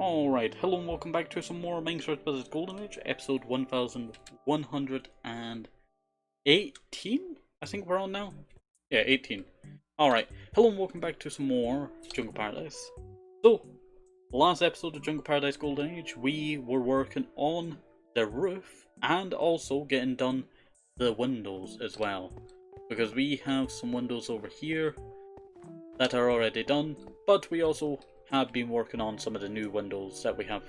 Alright, hello and welcome back to some more Minecraft vs. Golden Age, episode 1118? I think we're on now? Yeah, 18. Alright, hello and welcome back to some more Jungle Paradise. So, last episode of Jungle Paradise Golden Age, we were working on the roof and also getting done the windows as well. Because we have some windows over here that are already done, but we also have been working on some of the new windows that we have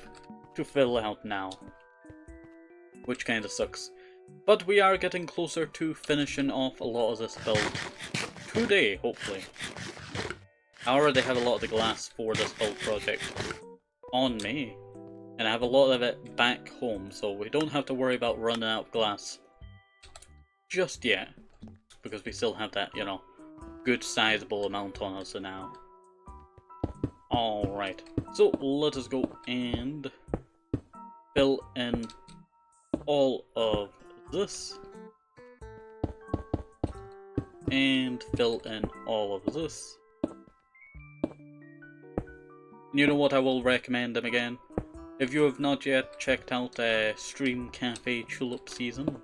to fill out now, which kind of sucks. But we are getting closer to finishing off a lot of this build today, hopefully. I already have a lot of the glass for this build project on me, and I have a lot of it back home, so we don't have to worry about running out of glass just yet, because we still have that, you know, good sizable amount on us now. Alright, so let us go and fill in all of this, and fill in all of this. You know what, I will recommend them again. If you have not yet checked out Stream Cafe Tulip Season,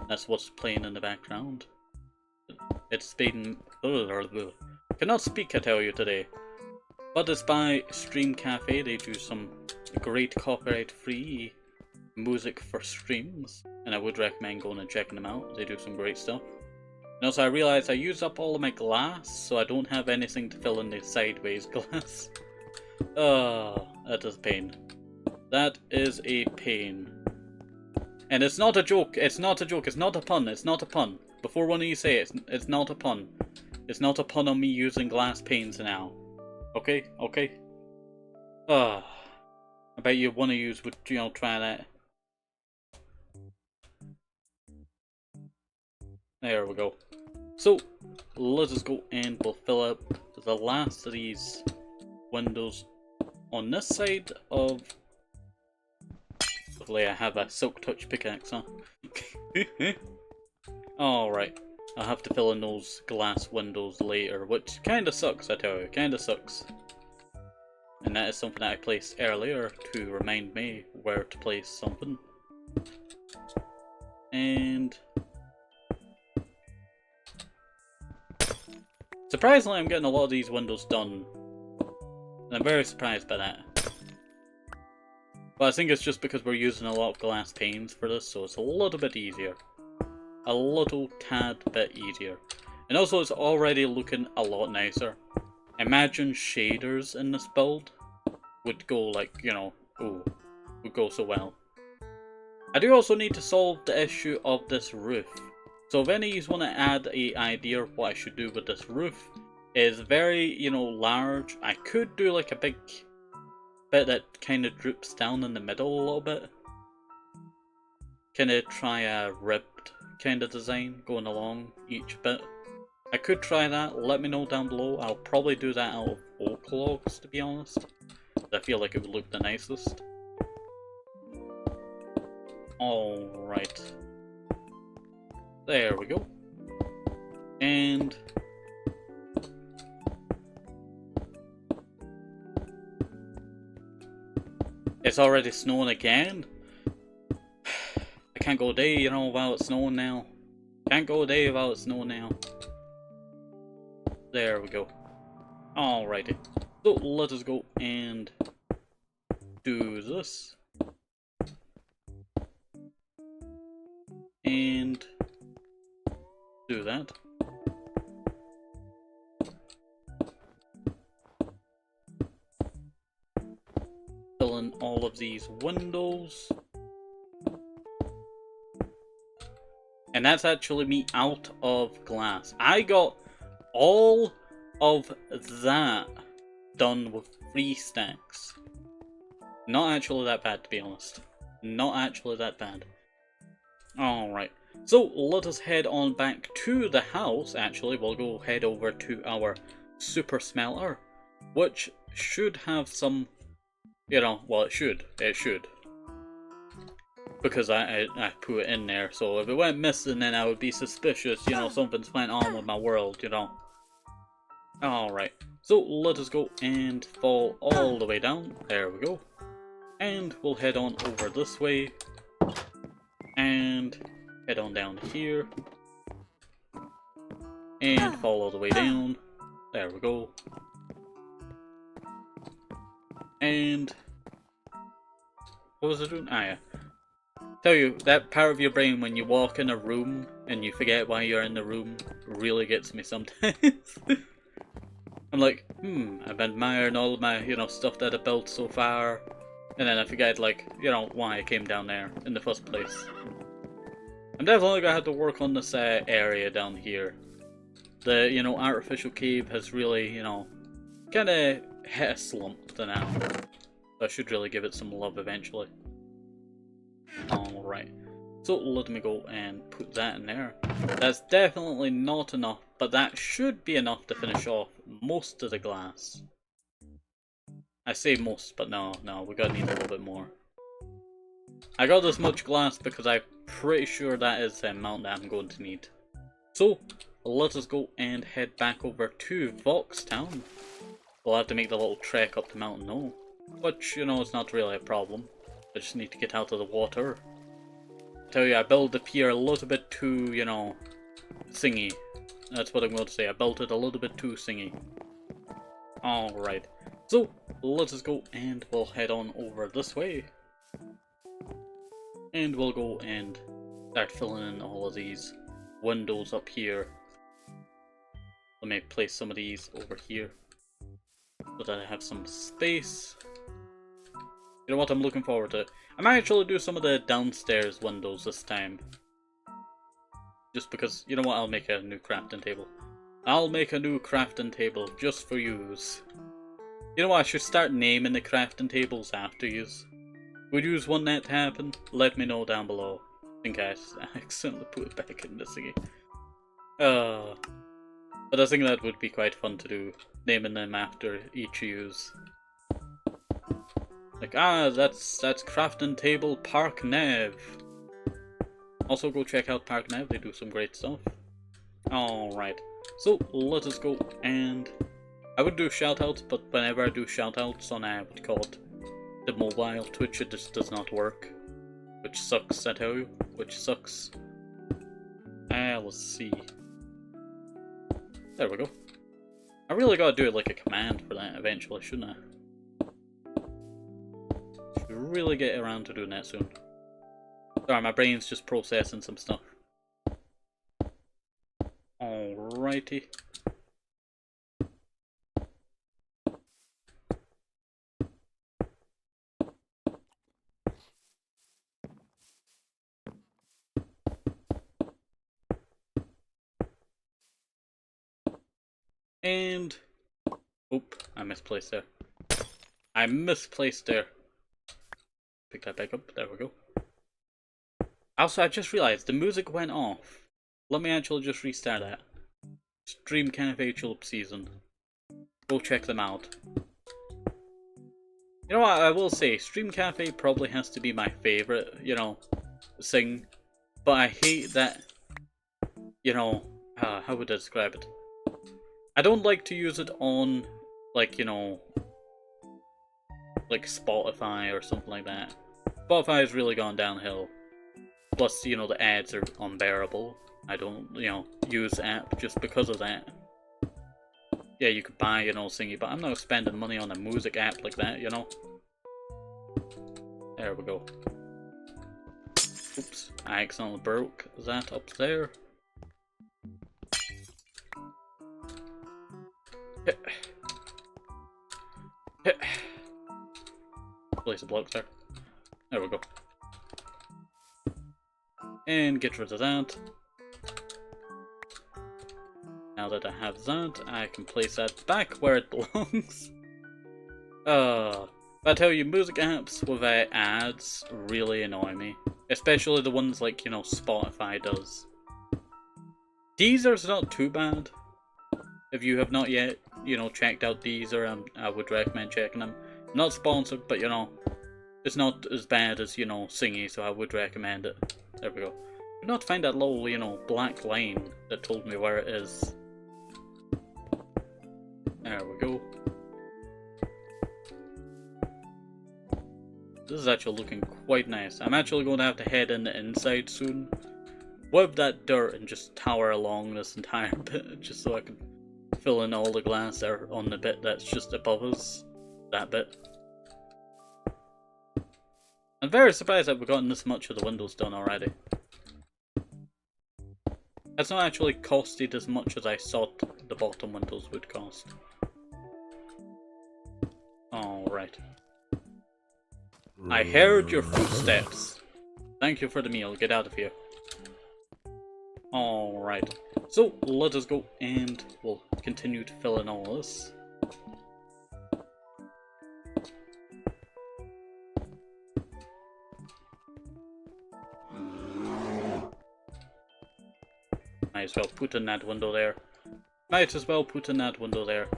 that's what's playing in the background. It's been... cannot speak, I tell you, today. But it's by Stream Cafe. They do some great copyright-free music for streams, and I would recommend going and checking them out. They do some great stuff. And also I realised I used up all of my glass, so I don't have anything to fill in the sideways glass. That is a pain. That is a pain. And it's not a joke, it's not a joke, it's not a pun, it's not a pun. Before one of you say it, it's not a pun. It's not a pun on me using glass panes now. Okay, okay. I bet you one of you would, you know, try that. There we go. So, let us go and we'll fill up the last of these windows on this side of... Hopefully I have a silk touch pickaxe, huh? Alright. I'll have to fill in those glass windows later, which kinda sucks, I tell you, kinda sucks. And that is something that I placed earlier to remind me where to place something. And... surprisingly, I'm getting a lot of these windows done. And I'm very surprised by that. But I think it's just because we're using a lot of glass panes for this, so it's a little bit easier. A little tad bit easier. And also it's already looking a lot nicer. Imagine shaders in this build would go like, you know, ooh, would go so well. I do also need to solve the issue of this roof. So if any of you want to add an idea of what I should do with this roof, it's very, you know, large. I could do like a big bit that kind of droops down in the middle a little bit. Kind of try a ribbed kind of design going along each bit. I could try that, let me know down below. I'll probably do that out of oak logs, to be honest. I feel like it would look the nicest. Alright. There we go. And... it's already snowing again? I can't go a day, you know, without it snowing now. Can't go a day without it snowing now. There we go. Alrighty. So let us go and do this. And do that. Fill in all of these windows. And that's actually me out of glass. I got all of that done with 3 stacks. Not actually that bad, to be honest. Not actually that bad. Alright. So, let us head on back to the house, actually. We'll go head over to our super smelter, which should have some, you know, well, it should. It should. Because I put it in there, so if it went missing then I would be suspicious, you know, something's went on with my world, you know. Alright, so let us go and fall all the way down. There we go. And we'll head on over this way. And head on down here. And fall all the way down. There we go. And what was I doing? Ah, yeah. Tell you, that part of your brain when you walk in a room and you forget why you're in the room really gets me sometimes. I'm like, I've been admiring all of my, stuff that I built so far. And then I forget, like, why I came down there in the first place. I'm definitely gonna have to work on this area down here. The, artificial cave has really, kinda hit a slump for now. So I should really give it some love eventually. Alright. So let me go and put that in there. That's definitely not enough, but that should be enough to finish off most of the glass. I say most, but no, we're gonna need a little bit more. I got this much glass because I'm pretty sure that is the amount that I'm going to need. So, let us go and head back over to Voxtown. We'll have to make the little trek up the mountain though. Which, it's not really a problem. I just need to get out of the water. I tell you, I built the pier a little bit too, singy. That's what I'm going to say. I built it a little bit too singy. Alright. So, let us go and we'll head on over this way. And we'll go and start filling in all of these windows up here. Let me place some of these over here so that I have some space. You know what, I'm looking forward to it. I might actually do some of the downstairs windows this time. Just because, you know what, I'll make a new crafting table. I'll make a new crafting table just for yous. You know what, I should start naming the crafting tables after yous. Would yous want that to happen? Let me know down below. I think I accidentally put it back in the thingy. But I think that would be quite fun to do. Naming them after each yous. Like, that's Crafting Table Park Nev. Also go check out Park Nev, they do some great stuff. Alright, so let us go and... I would do shoutouts, but whenever I do shoutouts on what you call it, the mobile Twitch, it just does not work. Which sucks, I tell you. Which sucks. Let's see. There we go. I really gotta do it like a command for that eventually, shouldn't I? Really get around to doing that soon. Sorry, my brain's just processing some stuff. Alrighty. And... oop, I misplaced there. I misplaced there. Pick that back up, there we go. Also, I just realised the music went off. Let me actually just restart that. Stream Cafe Tulip Season. Go check them out. You know what, I will say, Stream Cafe probably has to be my favourite, thing. But I hate that, how would I describe it? I don't like to use it on, like, like Spotify or something like that. Spotify has really gone downhill. Plus, the ads are unbearable. I don't, use the app just because of that. Yeah, you could buy, thingy, but I'm not spending money on a music app like that, There we go. Oops, I accidentally broke that up there. Place a block there. There we go. And get rid of that. Now that I have that, I can place that back where it belongs. But I tell you, music apps with ads really annoy me. Especially the ones like, Spotify does. Deezer's not too bad. If you have not yet, checked out Deezer, I would recommend checking them. Not sponsored, but it's not as bad as, Singy, so I would recommend it. There we go. I could not find that little, black line that told me where it is. There we go. This is actually looking quite nice. I'm actually going to have to head in the inside soon. Web that dirt and just tower along this entire bit, just so I can fill in all the glass there on the bit that's just above us. That bit. I'm very surprised that we've gotten this much of the windows done already. It's not actually costed as much as I thought the bottom windows would cost. Alright. I heard your footsteps. Thank you for the meal. Get out of here. Alright. So, let us go and we'll continue to fill in all this. Might as well put in that window there. Might as well put in that window there.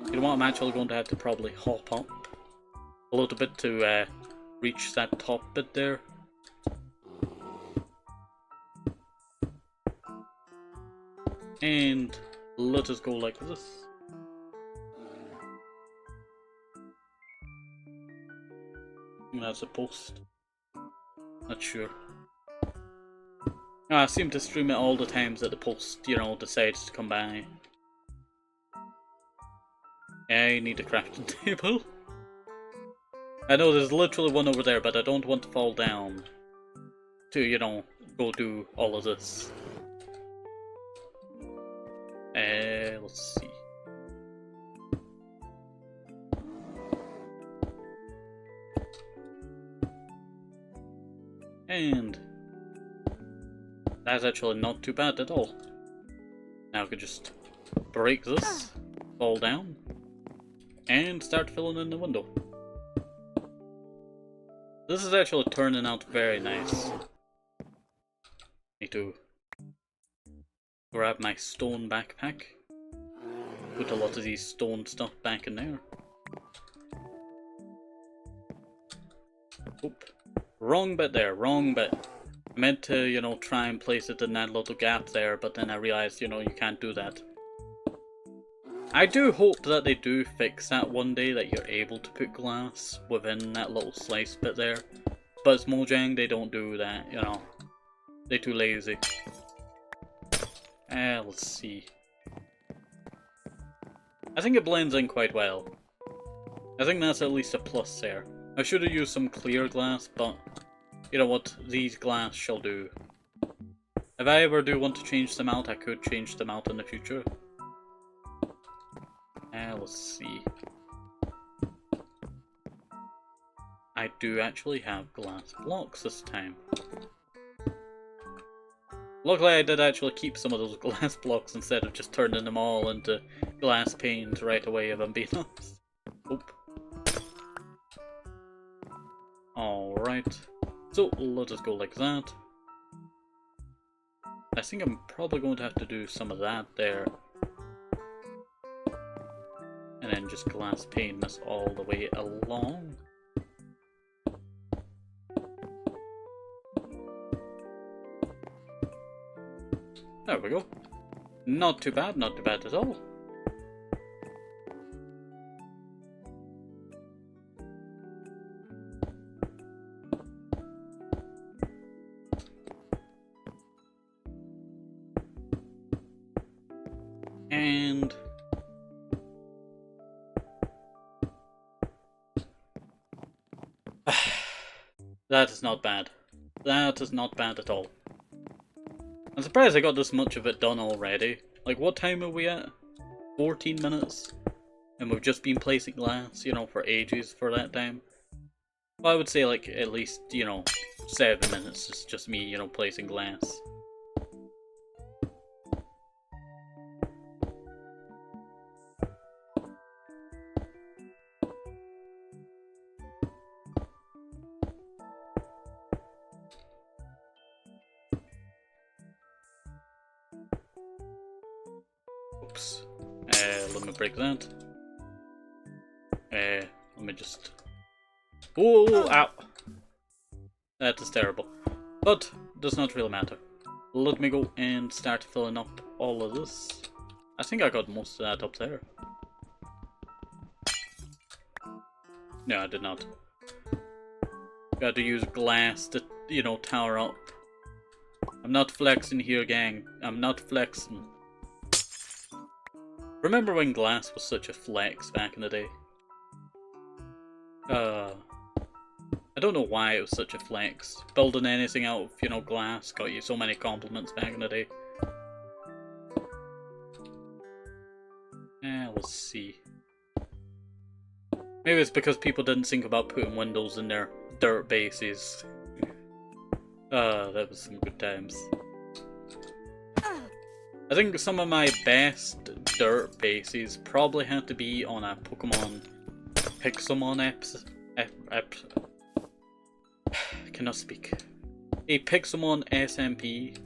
You know what, I'm actually going to have to probably hop up a little bit to reach that top bit there. And let us go like this. That's a post. Not sure. I seem to stream it all the times that the post, you know, decides to come by. I need a crafting table. I know there's literally one over there, but I don't want to fall down to, you know, go do all of this. Let's see. And that's actually not too bad at all. Now I could just break this, fall down, and start filling in the window. This is actually turning out very nice. Need to grab my stone backpack. Put a lot of these stone stuff back in there. Oop. Wrong bit there, wrong bit. I meant to, you know, try and place it in that little gap there, but then I realized, you know, you can't do that. I do hope that they do fix that one day, that you're able to put glass within that little slice bit there. But it's Mojang, they don't do that, you know. They're too lazy. Let's see. I think it blends in quite well. I think that's at least a plus there. I should have used some clear glass, but you know what, these glass shall do. If I ever do want to change them out, I could change them out in the future. Let's see. I do actually have glass blocks this time. Luckily I did actually keep some of those glass blocks instead of just turning them all into glass panes right away, if I'm being honest. Oop. Alright. So, let us go like that. I think I'm probably going to have to do some of that there. And then just glass pane this all the way along. There we go. Not too bad at all. And that is not bad. That is not bad at all. I'm surprised I got this much of it done already. Like, what time are we at? 14 minutes? And we've just been placing glass, you know, for ages for that time. Well, I would say, like, at least, you know, 7 minutes is just me, you know, placing glass. Oops. Let me break that. Let me just... Oh, ow! That is terrible. But, does not really matter. let me go and start filling up all of this. I think I got most of that up there. No, I did not. Got to use glass to, you know, tower up. I'm not flexing here, gang. I'm not flexing. Remember when glass was such a flex back in the day? I don't know why it was such a flex. Building anything out of, you know, glass got you so many compliments back in the day. Let's see. Maybe it's because people didn't think about putting windows in their dirt bases. That was some good times. I think some of my best dirt bases probably had to be on a Pokemon Pixelmon cannot speak. A Pixelmon SMP.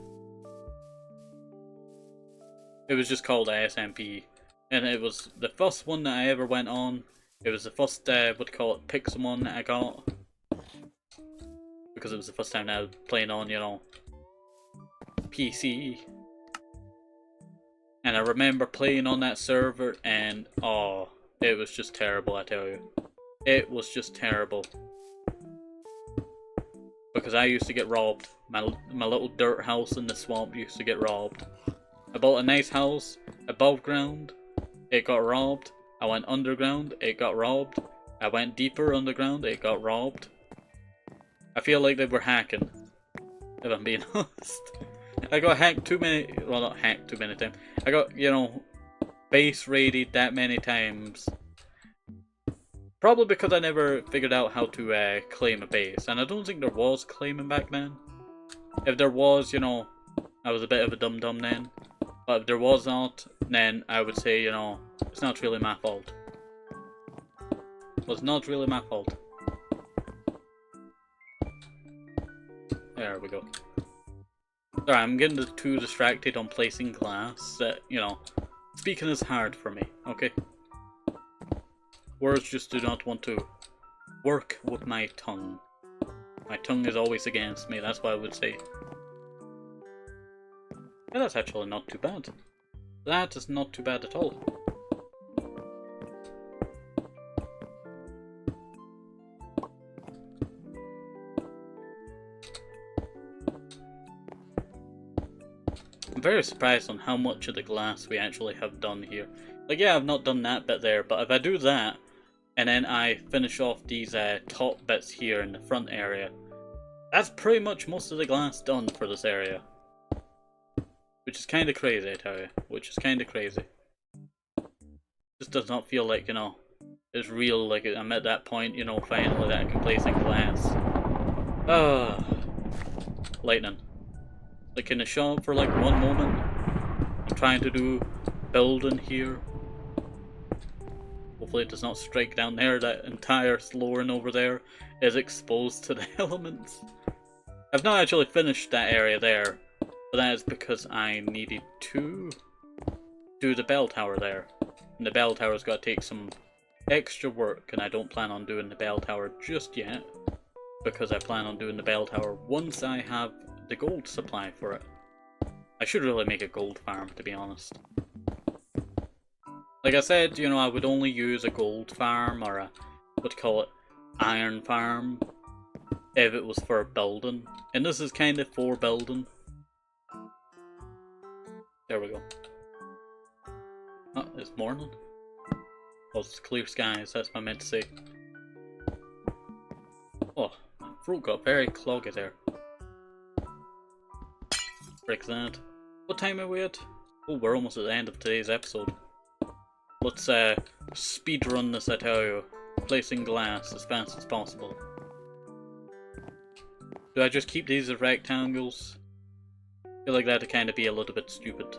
It was just called SMP, and it was the first one that I ever went on. It was the first, what do you call it, Pixelmon that I got. Because it was the first time that I was playing on, you know, PC. And I remember playing on that server, and oh, it was just terrible, I tell you. It was just terrible. Because I used to get robbed. My little dirt house in the swamp used to get robbed. I bought a nice house above ground. It got robbed. I went underground. It got robbed. I went deeper underground. It got robbed. I feel like they were hacking, if I'm being honest. I got hacked too many, well, not hacked too many times. I got, you know, base raided that many times. Probably because I never figured out how to claim a base, and I don't think there was claiming back then. If there was, you know, I was a bit of a dum-dum then. But if there was not, then I would say, you know, it's not really my fault. It was not really my fault. There we go. Sorry, I'm getting too distracted on placing glass that, you know, speaking is hard for me, okay? Words just do not want to work with my tongue. My tongue is always against me, that's what I would say. Yeah, that's actually not too bad. That is not too bad at all. I'm very surprised on how much of the glass we actually have done here. Like, yeah, I've not done that bit there, but if I do that, and then I finish off these top bits here in the front area, that's pretty much most of the glass done for this area. Which is kind of crazy, I tell you. Which is kind of crazy. Just does not feel like, you know, it's real, like I'm at that point, you know, finally that I can place in glass. Ah, lightning. Like, can it show up for like one moment? I'm trying to do building here. Hopefully it does not strike down there. That entire flooring over there is exposed to the elements. I've not actually finished that area there, but that is because I needed to do the bell tower there. And the bell tower's got to take some extra work, and I don't plan on doing the bell tower just yet, because I plan on doing the bell tower once I have the gold supply for it. I should really make a gold farm, to be honest. Like I said, you know, I would only use a gold farm or a, what do you call it, iron farm if it was for building. And this is kind of for building. There we go. Oh, it's morning. Oh, it's clear skies, that's what I meant to say. Oh, my throat got very cloggy there. Break that. What time are we at? Oh, we're almost at the end of today's episode. Let's speedrun this, I tell you. Placing glass as fast as possible. Do I just keep these as rectangles? I feel like that'd kind of be a little bit stupid.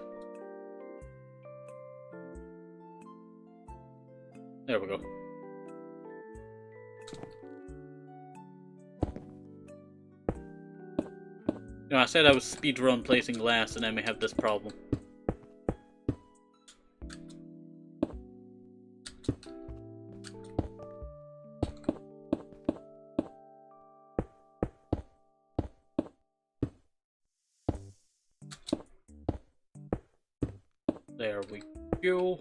There we go. You know, I said I would speedrun placing glass, and then we have this problem. There we go.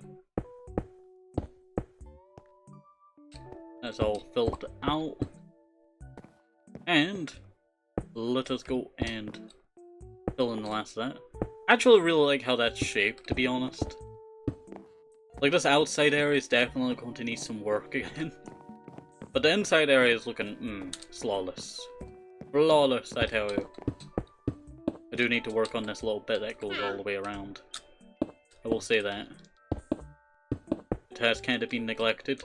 That's all filled out. And let us go and fill in the last of that. I actually really like how that's shaped, to be honest. Like, this outside area is definitely going to need some work again. But the inside area is looking, flawless. Flawless, I tell you. I do need to work on this little bit that goes all the way around. I will say that. It has kind of been neglected.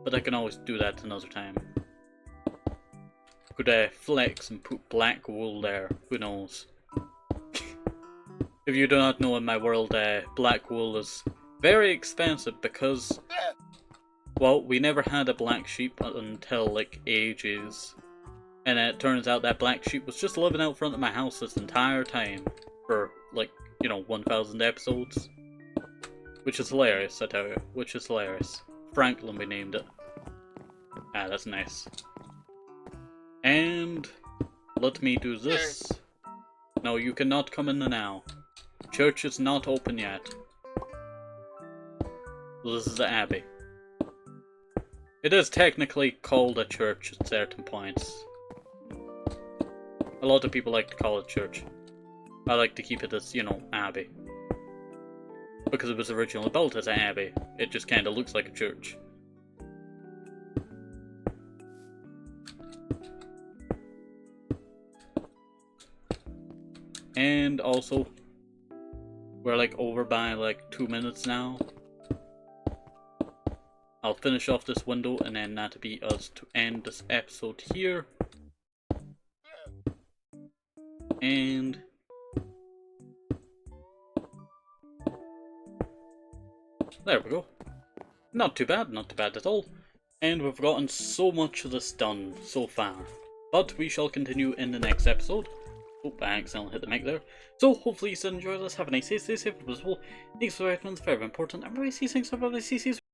But I can always do that another time. Could flex and put black wool there, who knows. If you do not know, in my world, black wool is very expensive because, well, we never had a black sheep until, like, ages. And it turns out that black sheep was just living out front of my house this entire time for, like, 1,000 episodes. Which is hilarious, I tell you. Which is hilarious. Franklin, we named it. Ah, that's nice. And let me do this. No, you cannot come in now. Church is not open yet. This is the Abbey. It is technically called a church at certain points. A lot of people like to call it church. I like to keep it as, Abbey. Because it was originally built as an Abbey. It just kinda looks like a church. And also, we're like over by like 2 minutes now. I'll finish off this window and then that'll be us to end this episode here. And there we go. Not too bad at all. And we've gotten so much of this done so far. But we shall continue in the next episode. Oh, I accidentally hit the mic there. So, hopefully you still enjoyed this. Have a nice day, stay safe, as well. Thanks for watching, it's very important. And really see things about the CCs.